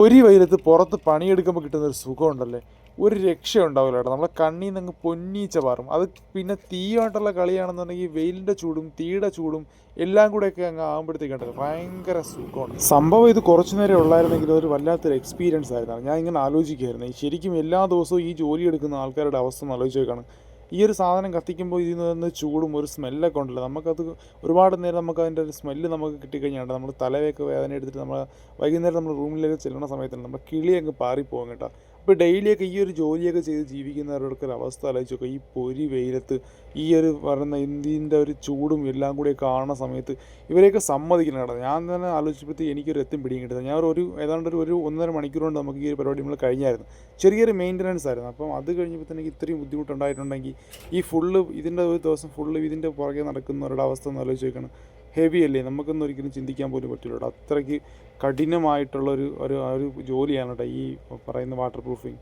ഒരു വെയിലത്ത് പുറത്ത് പണിയെടുക്കുമ്പോൾ കിട്ടുന്നൊരു സുഖമുണ്ടല്ലേ, ഒരു രക്ഷ ഉണ്ടാവില്ല കേട്ടോ. നമ്മളെ കണ്ണിൽ നിന്ന് അങ്ങ് പൊന്നീച്ച പാറും. അത് പിന്നെ തീയുമായിട്ടുള്ള കളിയാണെന്നുണ്ടെങ്കിൽ വെയിലിൻ്റെ ചൂടും തീയുടെ ചൂടും എല്ലാം കൂടെയൊക്കെ അങ്ങ് ആകുമ്പോഴത്തേക്കുണ്ടല്ലോ ഭയങ്കര സുഖമാണ്. സംഭവം ഇത് കുറച്ച് നേരം ഉള്ളായിരുന്നെങ്കിൽ ഒരു വല്ലാത്തൊരു എക്സ്പീരിയൻസ് ആയിരുന്നു. ഞാൻ ഇങ്ങനെ ആലോചിക്കുമായിരുന്നു, ശരിക്കും എല്ലാ ദിവസവും ഈ ജോലി എടുക്കുന്ന ആൾക്കാരുടെ അവസ്ഥ ഒന്ന് ആലോചിച്ച് നോക്കുകയാണ്. ഈ ഒരു സാധനം കത്തിക്കുമ്പോൾ ഇതിൽ നിന്ന് ചൂടും ഒരു സ്മെല്ലൊക്കെ ഉണ്ടല്ലോ, നമുക്കത് ഒരുപാട് നേരം നമുക്ക് അതിൻ്റെ ഒരു സ്മെല്ല് നമുക്ക് കിട്ടിക്കഴിഞ്ഞാൽ നമ്മൾ തലയൊക്കെ വേദന എടുത്തിട്ട് നമ്മൾ വൈകുന്നേരം നമ്മൾ റൂമിലേക്ക് ചെല്ലുന്ന സമയത്ത് നമ്മുടെ കിളി അങ്ങ് പാറിപ്പോകും കേട്ടോ. അപ്പോൾ ഡെയിലിയൊക്കെ ഈ ഒരു ജോലിയൊക്കെ ചെയ്ത് ജീവിക്കുന്നവരുടെ ഒരു അവസ്ഥ ആലോചിച്ച് നോക്കുക. ഈ പൊരി വെയിലത്ത് ഈ ഒരു പറയുന്ന ഇന്ത്യൻ്റെ ഒരു ചൂടും എല്ലാം കൂടി കാണുന്ന സമയത്ത് ഇവരെയൊക്കെ സമ്മതിക്കണം കേട്ടോ. ഞാൻ തന്നെ ആലോചിച്ചപ്പോഴത്തേക്ക് എനിക്കൊരു എത്തും പിടിയും കിട്ടുന്നത്. ഞാൻ ഏതാണ്ട് ഒരു 1.5 മണിക്കൂർ കൊണ്ട് നമുക്ക് ഈ ഒരു പരിപാടി നമ്മൾ കഴിഞ്ഞായിരുന്നു. ചെറിയൊരു മെയിൻ്റനൻസ് ആയിരുന്നു. അപ്പം അത് കഴിഞ്ഞപ്പോഴത്തേക്ക് ഇത്രയും ബുദ്ധിമുട്ടുണ്ടായിട്ടുണ്ടെങ്കിൽ ഈ ഇതിൻ്റെ ഒരു ദിവസം ഇതിൻ്റെ പുറകെ നടക്കുന്നവരുടെ അവസ്ഥ ഒന്ന് ആലോചിച്ച് നോക്കണം. ഹെവി അല്ലേ, നമുക്കൊന്നും ഒരിക്കലും ചിന്തിക്കാൻ പോലും പറ്റില്ല. അത്രയ്ക്ക് കഠിനമായിട്ടുള്ളൊരു ഒരു ജോലിയാണ് കേട്ടോ ഈ പറയുന്ന വാട്ടർ പ്രൂഫിങ്.